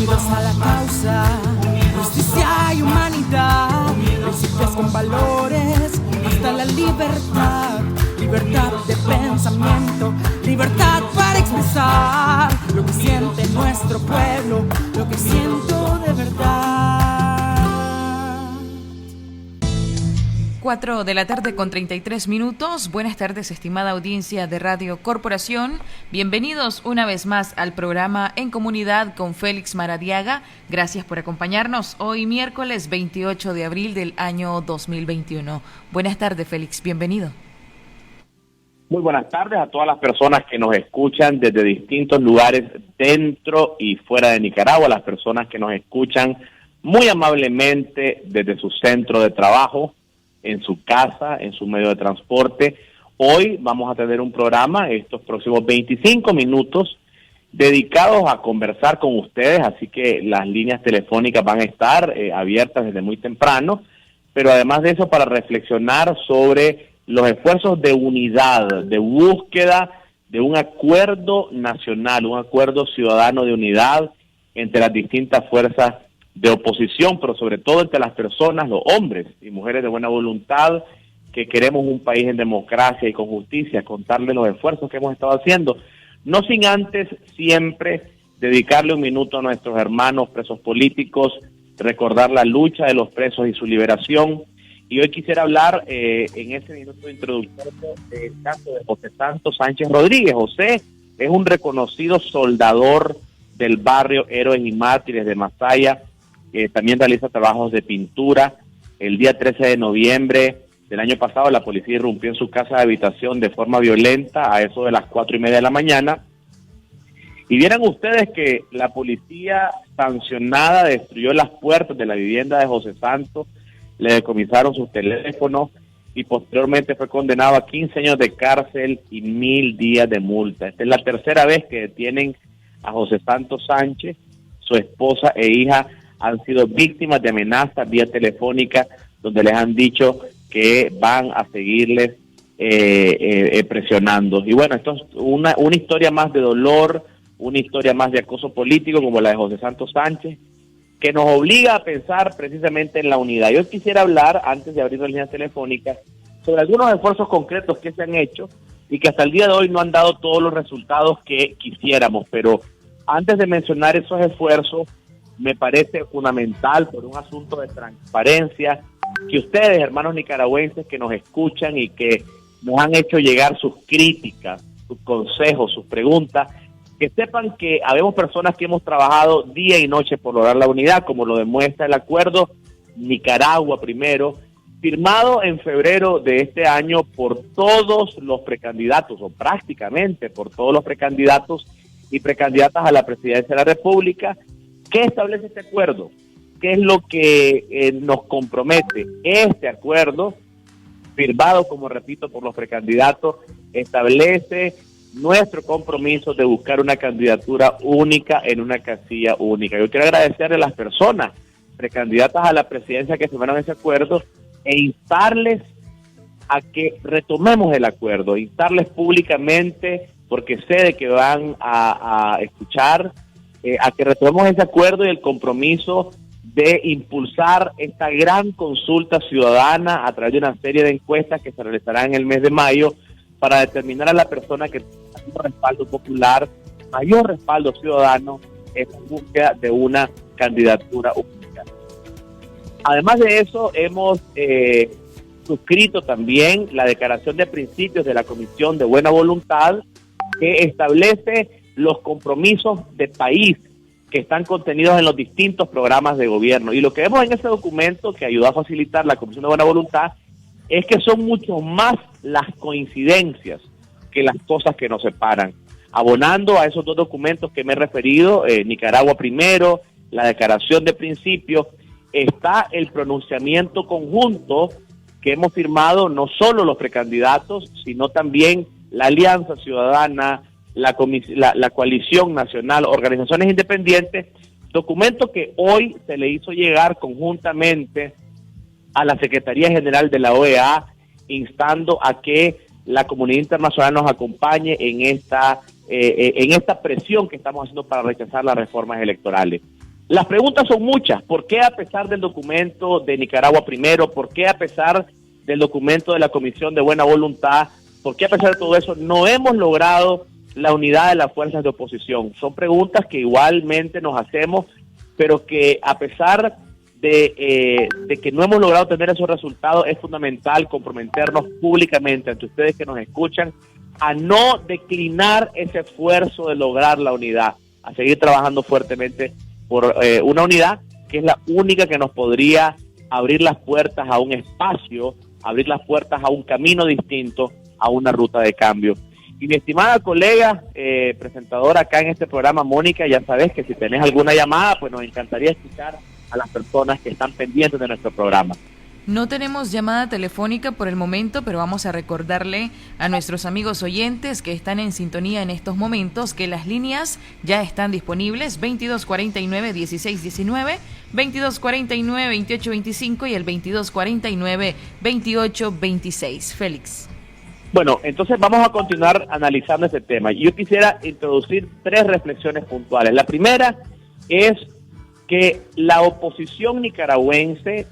Unidos a la causa, justicia y humanidad, principios con valores, hasta la libertad. Libertad de pensamiento, libertad para expresar lo que siente nuestro pueblo, lo que siento de verdad. 4 de la tarde con 33 minutos. Buenas tardes, estimada audiencia de Radio Corporación. Bienvenidos una vez más al programa En Comunidad con Félix Maradiaga. Gracias por acompañarnos hoy miércoles 28 de abril del año 2021. Buenas tardes, Félix. Bienvenido. Muy buenas tardes a todas las personas que nos escuchan desde distintos lugares dentro y fuera de Nicaragua, las personas que nos escuchan muy amablemente desde su centro de trabajo, en su casa, en su medio de transporte. Hoy vamos a tener un programa, estos próximos 25 minutos, dedicados a conversar con ustedes, así que las líneas telefónicas van a estar abiertas desde muy temprano, pero además de eso para reflexionar sobre los esfuerzos de unidad, de búsqueda de un acuerdo nacional, un acuerdo ciudadano de unidad entre las distintas fuerzas de oposición, pero sobre todo entre las personas, los hombres y mujeres de buena voluntad, que queremos un país en democracia y con justicia, contarles los esfuerzos que hemos estado haciendo, no sin antes siempre dedicarle un minuto a nuestros hermanos presos políticos, recordar la lucha de los presos y su liberación. Y hoy quisiera hablar en este minuto introductorio del caso de José Santos Sánchez Rodríguez. José es un reconocido soldador del barrio Héroes y Mártires de Masaya, que también realiza trabajos de pintura. El día 13 de noviembre del año pasado la policía irrumpió en su casa de habitación de forma violenta a eso de las 4:30 de la mañana. Y vieran ustedes que la policía sancionada destruyó las puertas de la vivienda de José Santos, le decomisaron sus teléfonos y posteriormente fue condenado a 15 años de cárcel y 1,000 días de multa. Esta es la tercera vez que detienen a José Santos Sánchez. Su esposa e hija han sido víctimas de amenazas vía telefónica, donde les han dicho que van a seguirles presionando. Y bueno, esto es una historia más de dolor, una historia más de acoso político como la de José Santos Sánchez, que nos obliga a pensar precisamente en la unidad. Yo quisiera hablar, antes de abrir las líneas telefónicas, sobre algunos esfuerzos concretos que se han hecho y que hasta el día de hoy no han dado todos los resultados que quisiéramos, pero antes de mencionar esos esfuerzos, me parece fundamental, por un asunto de transparencia, que ustedes, hermanos nicaragüenses que nos escuchan y que nos han hecho llegar sus críticas, sus consejos, sus preguntas, que sepan que habemos personas que hemos trabajado día y noche por lograr la unidad, como lo demuestra el acuerdo Nicaragua Primero, firmado en febrero de este año por todos los precandidatos, o prácticamente por todos los precandidatos y precandidatas a la presidencia de la República. ¿Qué establece este acuerdo? ¿Qué es lo que nos compromete? Este acuerdo, firmado, como repito, por los precandidatos, establece nuestro compromiso de buscar una candidatura única en una casilla única. Yo quiero agradecerle a las personas precandidatas a la presidencia que firmaron ese acuerdo e instarles a que retomemos el acuerdo, instarles públicamente, porque sé de que van a escuchar, a que retomemos ese acuerdo y el compromiso de impulsar esta gran consulta ciudadana a través de una serie de encuestas que se realizarán en el mes de mayo para determinar a la persona que tiene mayor respaldo popular, mayor respaldo ciudadano en búsqueda de una candidatura única. Además de eso, hemos suscrito también la declaración de principios de la Comisión de Buena Voluntad, que establece los compromisos de país que están contenidos en los distintos programas de gobierno. Y lo que vemos en ese documento, que ayudó a facilitar la Comisión de Buena Voluntad, es que son mucho más las coincidencias que las cosas que nos separan. Abonando a esos dos documentos que me he referido, Nicaragua Primero, la declaración de principios, está el pronunciamiento conjunto que hemos firmado no solo los precandidatos, sino también la Alianza Ciudadana, la Coalición Nacional, organizaciones independientes, documento que hoy se le hizo llegar conjuntamente a la Secretaría General de la OEA, instando a que la comunidad internacional nos acompañe en esta presión que estamos haciendo para rechazar las reformas electorales. Las preguntas son muchas. ¿Por qué a pesar del documento de Nicaragua Primero? ¿Por qué a pesar del documento de la Comisión de Buena Voluntad? ¿Por qué a pesar de todo eso no hemos logrado la unidad de las fuerzas de oposición? Son preguntas que igualmente nos hacemos, pero que a pesar de que no hemos logrado tener esos resultados, es fundamental comprometernos públicamente ante ustedes que nos escuchan a no declinar ese esfuerzo de lograr la unidad, a seguir trabajando fuertemente por una unidad que es la única que nos podría abrir las puertas a un espacio, abrir las puertas a un camino distinto, a una ruta de cambio. Y mi estimada colega, presentadora acá en este programa, Mónica, ya sabes que si tenés alguna llamada, pues nos encantaría escuchar a las personas que están pendientes de nuestro programa. No tenemos llamada telefónica por el momento, pero vamos a recordarle a nuestros amigos oyentes que están en sintonía en estos momentos que las líneas ya están disponibles, 2249-1619, 2249-2825 y el 2249-2826. Félix. Bueno, entonces vamos a continuar analizando este tema. Yo quisiera introducir 3 reflexiones puntuales. La primera es que la oposición nicaragüense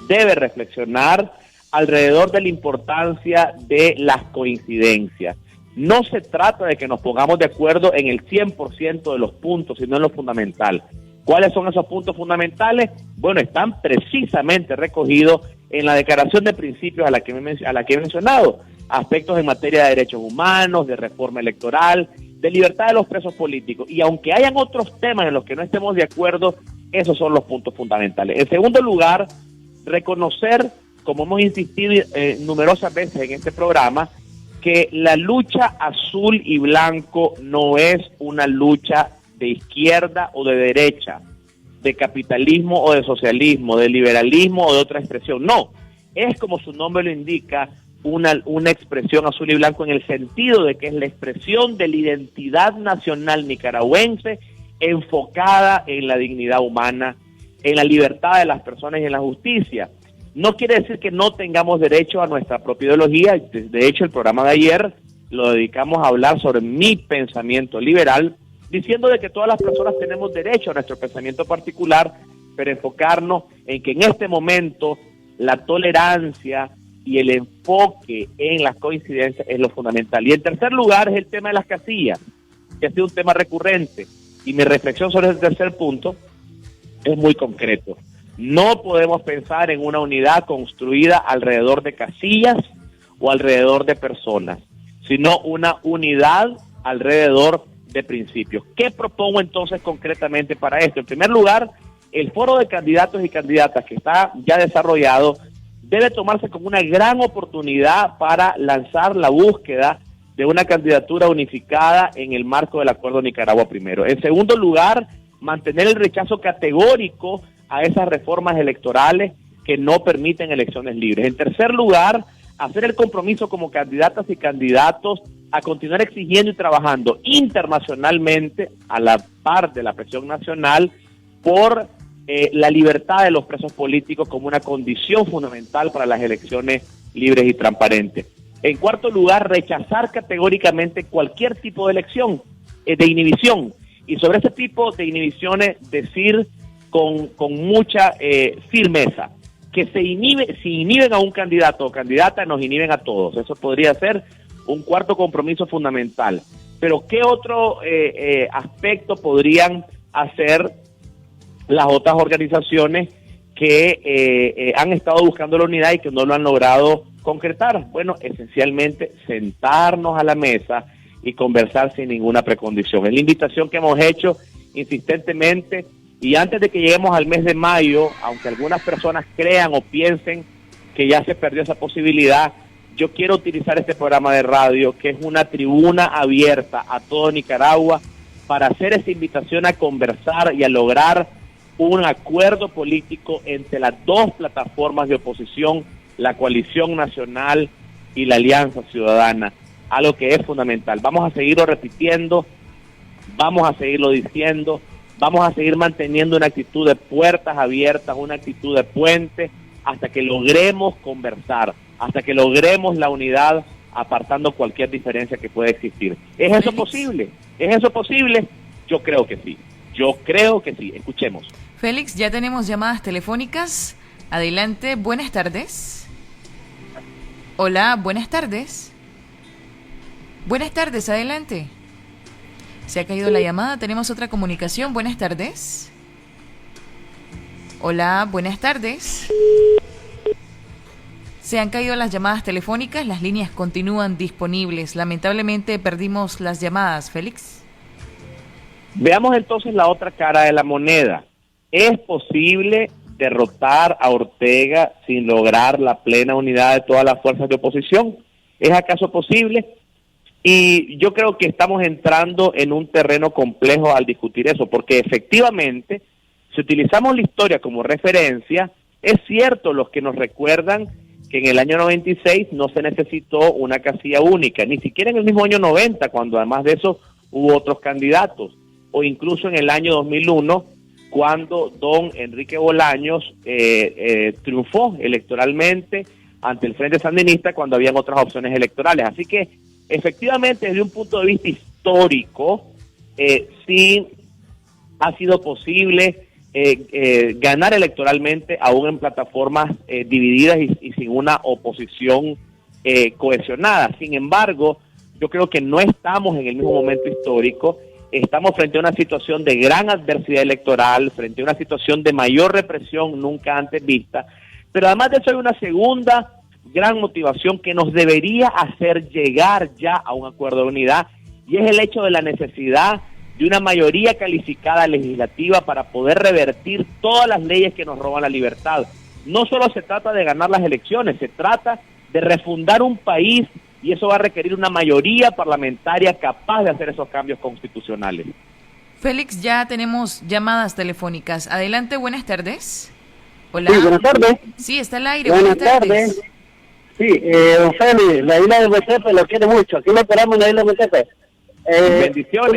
debe reflexionar alrededor de la importancia de las coincidencias. No se trata de que nos pongamos de acuerdo en el 100% de los puntos, sino en lo fundamental. ¿Cuáles son esos puntos fundamentales? Bueno, están precisamente recogidos en la declaración de principios a la que he mencionado. Aspectos en materia de derechos humanos, de reforma electoral, de libertad de los presos políticos. Y aunque hayan otros temas en los que no estemos de acuerdo, esos son los puntos fundamentales. En segundo lugar, reconocer, como hemos insistido numerosas veces en este programa, que la lucha azul y blanco no es una lucha de izquierda o de derecha, de capitalismo o de socialismo, de liberalismo o de otra expresión. No, es como su nombre lo indica, una expresión azul y blanco en el sentido de que es la expresión de la identidad nacional nicaragüense enfocada en la dignidad humana, en la libertad de las personas y en la justicia. No quiere decir que no tengamos derecho a nuestra propia ideología. De hecho, el programa de ayer lo dedicamos a hablar sobre mi pensamiento liberal, diciendo de que todas las personas tenemos derecho a nuestro pensamiento particular, pero enfocarnos en que en este momento la tolerancia y el enfoque en las coincidencias es lo fundamental. Y en tercer lugar es el tema de las casillas, que ha sido un tema recurrente. Y mi reflexión sobre el tercer punto es muy concreto. No podemos pensar en una unidad construida alrededor de casillas o alrededor de personas, sino una unidad alrededor de principios. ¿Qué propongo entonces concretamente para esto? En primer lugar, el foro de candidatos y candidatas que está ya desarrollado debe tomarse como una gran oportunidad para lanzar la búsqueda de una candidatura unificada en el marco del Acuerdo Nicaragua Primero. En segundo lugar, mantener el rechazo categórico a esas reformas electorales que no permiten elecciones libres. En tercer lugar, hacer el compromiso como candidatas y candidatos a continuar exigiendo y trabajando internacionalmente a la par de la presión nacional por la libertad de los presos políticos como una condición fundamental para las elecciones libres y transparentes. En cuarto lugar, rechazar categóricamente cualquier tipo de elección, de inhibición. Y sobre ese tipo de inhibiciones decir con mucha firmeza que si inhiben a un candidato o candidata, nos inhiben a todos. Eso podría ser un cuarto compromiso fundamental. Pero ¿qué otro aspecto podrían hacer las otras organizaciones que han estado buscando la unidad y que no lo han logrado concretar? Bueno, esencialmente sentarnos a la mesa y conversar sin ninguna precondición. Es la invitación que hemos hecho insistentemente, y antes de que lleguemos al mes de mayo, aunque algunas personas crean o piensen que ya se perdió esa posibilidad, yo quiero utilizar este programa de radio, que es una tribuna abierta a todo Nicaragua, para hacer esa invitación a conversar y a lograr un acuerdo político entre las dos plataformas de oposición, la Coalición Nacional y la Alianza Ciudadana, algo que es fundamental. Vamos a seguirlo repitiendo, vamos a seguirlo diciendo, vamos a seguir manteniendo una actitud de puertas abiertas, una actitud de puente, hasta que logremos conversar, hasta que logremos la unidad, apartando cualquier diferencia que pueda existir. ¿Es eso posible? ¿Es eso posible? Yo creo que sí. Yo creo que sí. Escuchemos. Félix, ya tenemos llamadas telefónicas. Adelante, buenas tardes. Hola, buenas tardes. Buenas tardes, adelante. Se ha caído la llamada, tenemos otra comunicación. Buenas tardes. Hola, buenas tardes. Se han caído las llamadas telefónicas, las líneas continúan disponibles. Lamentablemente perdimos las llamadas, Félix. Veamos entonces la otra cara de la moneda. ¿Es posible derrotar a Ortega sin lograr la plena unidad de todas las fuerzas de oposición? ¿Es acaso posible? Y yo creo que estamos entrando en un terreno complejo al discutir eso, porque efectivamente, si utilizamos la historia como referencia, es cierto los que nos recuerdan que en el año 96 no se necesitó una casilla única, ni siquiera en el mismo año 90, cuando además de eso hubo otros candidatos, o incluso en el año 2001, cuando don Enrique Bolaños triunfó electoralmente ante el Frente Sandinista cuando habían otras opciones electorales. Así que, efectivamente, desde un punto de vista histórico, sí ha sido posible ganar electoralmente aún en plataformas divididas y sin una oposición cohesionada. Sin embargo, yo creo que no estamos en el mismo momento histórico. Estamos frente a una situación de gran adversidad electoral, frente a una situación de mayor represión nunca antes vista, pero además de eso hay una segunda gran motivación que nos debería hacer llegar ya a un acuerdo de unidad, y es el hecho de la necesidad de una mayoría calificada legislativa para poder revertir todas las leyes que nos roban la libertad. No solo se trata de ganar las elecciones, se trata de refundar un país, y eso va a requerir una mayoría parlamentaria capaz de hacer esos cambios constitucionales. Félix, ya tenemos llamadas telefónicas. Adelante, buenas tardes. Hola. Sí, buenas tardes. Sí, está al aire. Buenas tardes. Sí, don Félix, la isla de Metepe lo quiere mucho. Aquí lo esperamos en la isla de Metepe. Bendiciones,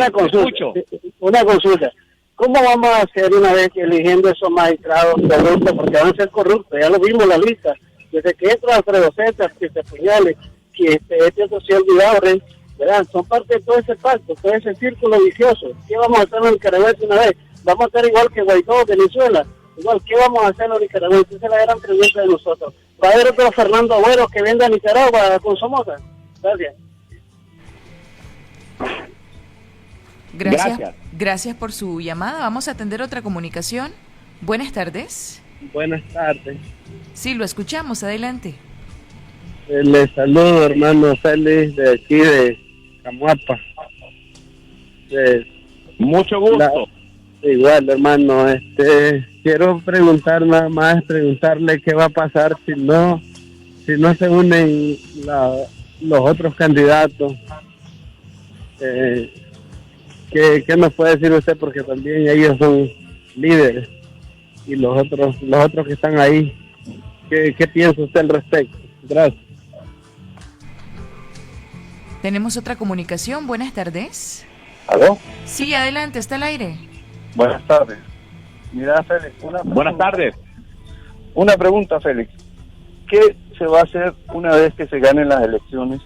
una consulta. ¿Cómo vamos a hacer una vez eligiendo esos magistrados corruptos? Porque van a ser corruptos, ya lo vimos en la lista. Desde que entra Alfredo Zetas, que se Puñales, que este otro se ha olvidado, ¿verdad? Son parte de todo ese pacto, todo ese círculo vicioso. ¿Qué vamos a hacer en Nicaragua una vez? ¿Vamos a estar igual que Guaidó, Venezuela? Igual, ¿qué vamos a hacer en Nicaragua? Esa es la gran pregunta de nosotros. ¿Va a haber otro Fernando Agüero que venda a Nicaragua con Somoza? Gracias. Gracias por su llamada. Vamos a atender otra comunicación. Buenas tardes. Buenas tardes. Sí, lo escuchamos. Adelante. Les saludo, hermano Félix, de aquí de Camuapa. Mucho gusto. Igual, hermano, quiero preguntar nada más, preguntarle qué va a pasar si no se unen los otros candidatos. ¿Qué nos puede decir usted? Porque también ellos son líderes y los otros que están ahí, ¿qué piensa usted al respecto? Gracias. Tenemos otra comunicación. Buenas tardes. ¿Aló? Sí, adelante, está al aire. Buenas tardes. Mira, Félix, buenas tardes. Una pregunta, Félix. ¿Qué se va a hacer una vez que se ganen las elecciones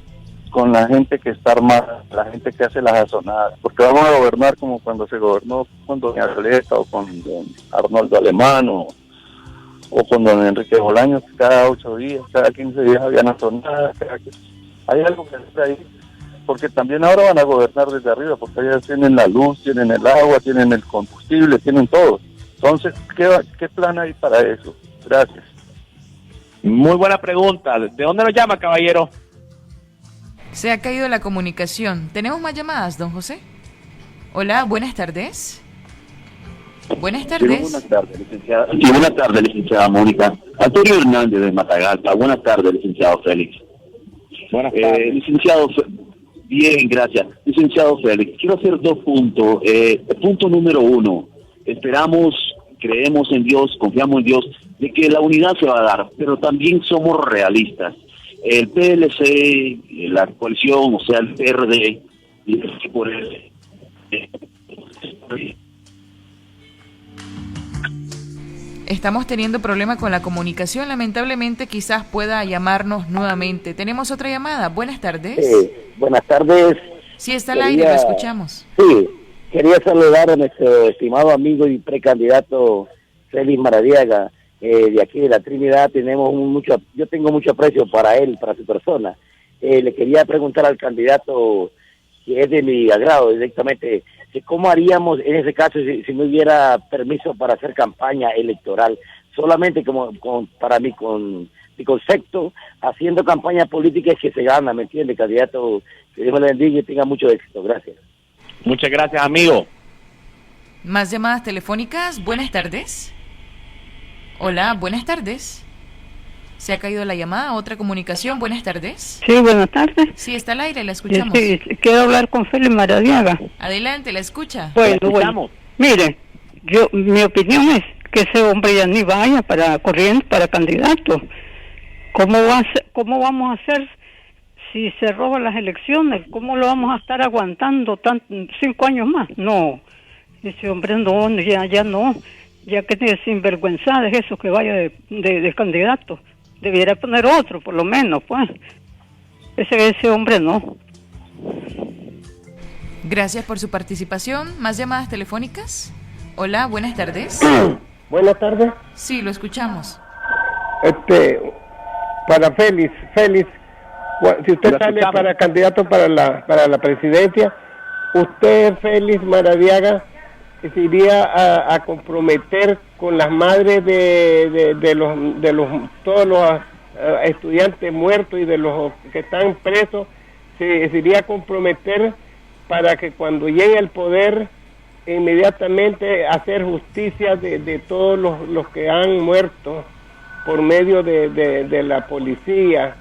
con la gente que está armada, la gente que hace las azonadas? Porque vamos a gobernar como cuando se gobernó con doña Violeta o con don Arnoldo Alemán o con don Enrique Bolaños, que cada 8 días, cada 15 días habían azonadas. Hay algo que hacer ahí, porque también ahora van a gobernar desde arriba, porque allá tienen la luz, tienen el agua, tienen el combustible, tienen todo. Entonces, ¿qué plan hay para eso? Gracias. Muy buena pregunta. ¿De dónde nos llama, caballero? Se ha caído la comunicación. ¿Tenemos más llamadas, don José? Hola, buenas tardes. Buenas tardes. Sí, buenas tardes, licenciada. Sí, buenas tardes, licenciada Mónica. Antonio Hernández de Matagalpa. Buenas tardes, licenciado Félix. Buenas tardes. Licenciado, bien, gracias. Licenciado Félix, quiero hacer 2 puntos. Punto número 1, esperamos, creemos en Dios, confiamos en Dios, de que la unidad se va a dar, pero también somos realistas. El PLC, la coalición, o sea, el PRD, y por él. Estamos teniendo problema con la comunicación. Lamentablemente, quizás pueda llamarnos nuevamente. Tenemos otra llamada. Buenas tardes. Buenas tardes. Sí, está al aire, lo escuchamos. Sí, Quería saludar a nuestro estimado amigo y precandidato Félix Maradiaga, de aquí de la Trinidad. Yo tengo mucho aprecio para él, para su persona. Le quería preguntar al candidato, que es de mi agrado directamente, que cómo haríamos en ese caso si no hubiera permiso para hacer campaña electoral, solamente para mí, con mi concepto, haciendo campaña política es que se gana, ¿me entiende, candidato? Que Dios me lo bendiga y tenga mucho éxito. Gracias. Muchas gracias, amigo. Más llamadas telefónicas. Buenas tardes. Hola, buenas tardes. Se ha caído la llamada. Otra comunicación. Buenas tardes. Sí, buenas tardes. Sí, está al aire, la escuchamos. Sí, quiero hablar con Félix Maradiaga. Adelante, la escucha. Bueno, mire, mi opinión es que ese hombre ya ni vaya para candidato. ¿Cómo vamos a hacer si se roban las elecciones? ¿Cómo lo vamos a estar aguantando 5 años más? No, ese hombre no, ya no. Ya que tiene sinvergüenza de eso que vaya de candidato. Debiera poner otro, por lo menos, pues. Ese hombre no. Gracias por su participación. ¿Más llamadas telefónicas? Hola, buenas tardes. Buenas tardes. Sí, lo escuchamos. Para Félix, si usted sale para candidato para la presidencia, usted, Félix Maradiaga, se iría a comprometer con las madres de todos los estudiantes muertos y de los que están presos, se iría a comprometer para que cuando llegue al poder inmediatamente hacer justicia de todos los que han muerto por medio de la policía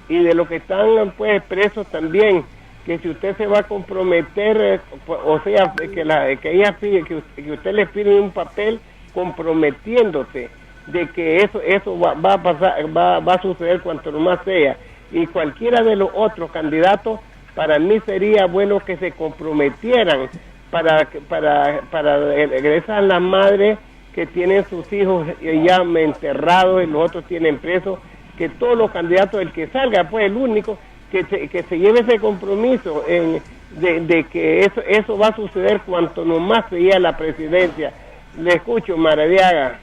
y de los que están pues presos también, que si usted se va a comprometer, o sea, que usted le pide un papel comprometiéndose de que eso va a pasar, va a suceder cuanto más sea, y cualquiera de los otros candidatos, para mí sería bueno que se comprometieran para regresar a las madres que tienen sus hijos ya enterrados y los otros tienen presos, que todos los candidatos, el que salga, pues el único, que se lleve ese compromiso de que eso va a suceder cuanto nomás sea la presidencia. Le escucho, Maradiaga.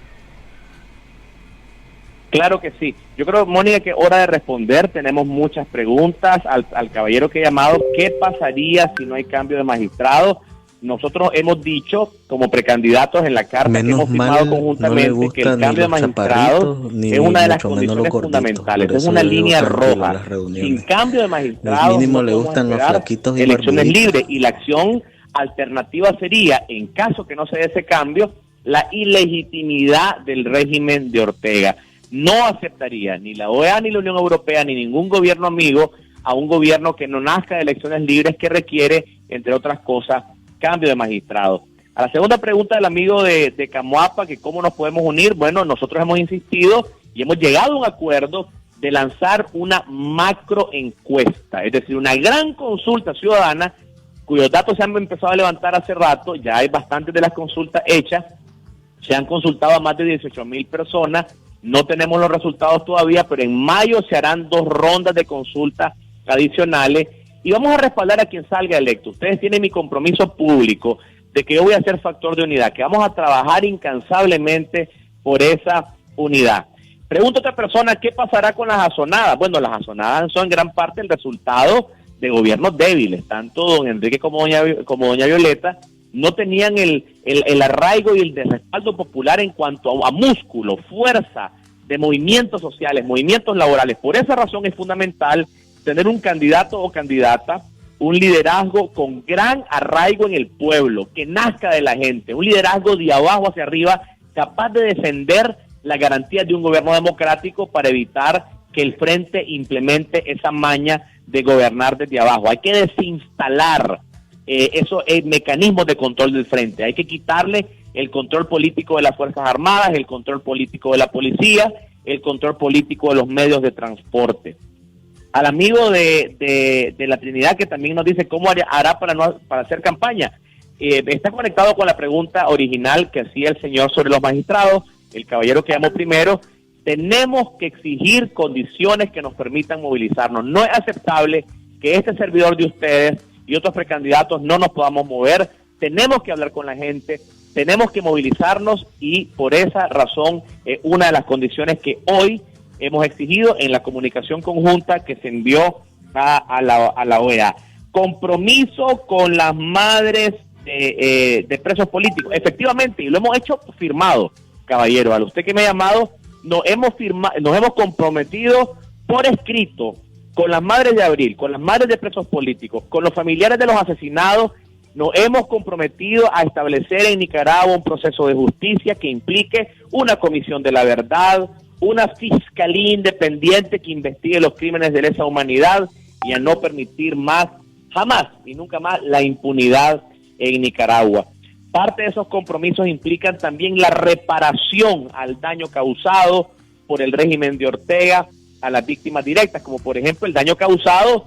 Claro que sí. Yo creo, Mónica, que es hora de responder. Tenemos muchas preguntas al caballero que ha llamado. ¿Qué pasaría si no hay cambio de magistrado? Nosotros hemos dicho, como precandidatos en la carta que hemos firmado conjuntamente, que el cambio de magistrado es una de las condiciones fundamentales, es una línea roja. Sin cambio de magistrado mínimo le gustan los flaquitos y elecciones libres, y la acción alternativa sería, en caso que no se dé ese cambio, la ilegitimidad del régimen de Ortega. No aceptaría ni la OEA, ni la Unión Europea, ni ningún gobierno amigo a un gobierno que no nazca de elecciones libres, que requiere, entre otras cosas, cambio de magistrado. A la segunda pregunta del amigo de Camoapa, que cómo nos podemos unir, bueno, nosotros hemos insistido y hemos llegado a un acuerdo de lanzar una macro encuesta, es decir, una gran consulta ciudadana cuyos datos se han empezado a levantar hace rato. Ya hay bastantes de las consultas hechas, se han consultado a más de 18,000 personas, no tenemos los resultados todavía, pero en mayo se harán 2 rondas de consultas adicionales y vamos a respaldar a quien salga electo. Ustedes tienen mi compromiso público de que yo voy a ser factor de unidad, que vamos a trabajar incansablemente por esa unidad. Pregunto a otra persona, ¿qué pasará con las azonadas? Bueno, las azonadas son en gran parte el resultado de gobiernos débiles. Tanto don Enrique como doña Violeta no tenían el arraigo y el respaldo popular en cuanto a músculo, fuerza de movimientos sociales, movimientos laborales. Por esa razón es fundamental tener un candidato o candidata, un liderazgo con gran arraigo en el pueblo, que nazca de la gente, un liderazgo de abajo hacia arriba, capaz de defender las garantías de un gobierno democrático para evitar que el frente implemente esa maña de gobernar desde abajo. Hay que desinstalar esos mecanismos de control del frente, hay que quitarle el control político de las Fuerzas Armadas, el control político de la policía, el control político de los medios de transporte. Al amigo de la Trinidad, que también nos dice cómo hará para hacer campaña, está conectado con la pregunta original que hacía el señor sobre los magistrados, el caballero que llamó primero. Tenemos que exigir condiciones que nos permitan movilizarnos. No es aceptable que este servidor de ustedes y otros precandidatos no nos podamos mover. tenemos que hablar con la gente, tenemos que movilizarnos y por esa razón una de las condiciones que hoy hemos exigido en la comunicación conjunta que se envió a la OEA. Compromiso con las madres de presos políticos. Efectivamente, y lo hemos hecho firmado, caballero. A usted que me ha llamado, nos hemos comprometido por escrito con las madres de Abril, con las madres de presos políticos, con los familiares de los asesinados. Nos hemos comprometido a establecer en Nicaragua un proceso de justicia que implique una comisión de la verdad, una fiscalía independiente que investigue los crímenes de lesa humanidad y a no permitir más, jamás y nunca más, la impunidad en Nicaragua. Parte de esos compromisos implican también la reparación al daño causado por el régimen de Ortega a las víctimas directas, como por ejemplo el daño causado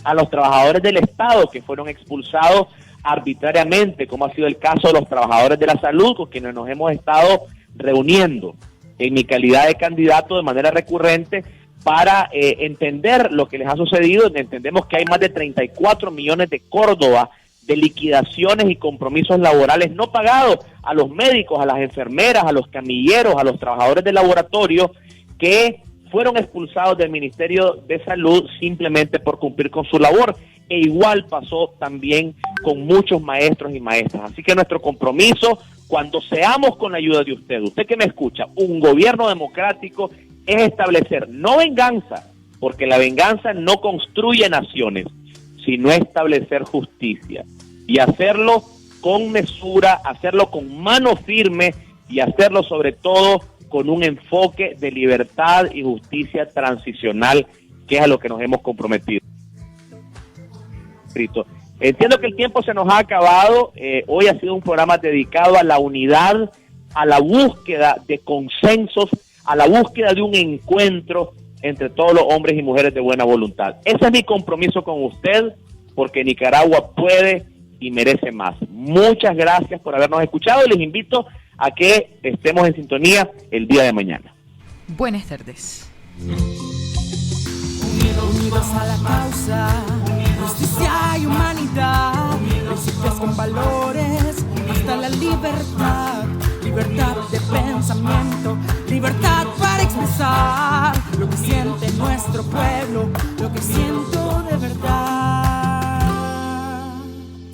a los trabajadores del Estado que fueron expulsados arbitrariamente, como ha sido el caso de los trabajadores de la salud con quienes nos hemos estado reuniendo en mi calidad de candidato de manera recurrente para entender lo que les ha sucedido. Entendemos que hay más de 34 millones de Córdoba de liquidaciones y compromisos laborales no pagados a los médicos, a las enfermeras, a los camilleros, a los trabajadores de laboratorio que fueron expulsados del Ministerio de Salud simplemente por cumplir con su labor. E igual pasó también con muchos maestros y maestras. Así que nuestro compromiso, cuando seamos con la ayuda de usted que me escucha, un gobierno democrático, es establecer no venganza, porque la venganza no construye naciones, sino establecer justicia. Y hacerlo con mesura, hacerlo con mano firme y hacerlo sobre todo con un enfoque de libertad y justicia transicional, que es a lo que nos hemos comprometido. Entiendo que el tiempo se nos ha acabado. Hoy ha sido un programa dedicado a la unidad, a la búsqueda de consensos, a la búsqueda de un encuentro entre todos los hombres y mujeres de buena voluntad. Ese es mi compromiso con usted, porque Nicaragua puede y merece más. Muchas gracias por habernos escuchado y les invito a que estemos en sintonía el día de mañana. Buenas tardes. Unidos a la causa, justicia y humanidad, principios con valores, hasta la libertad, libertad de pensamiento, libertad para expresar lo que siente nuestro pueblo, lo que siento de verdad.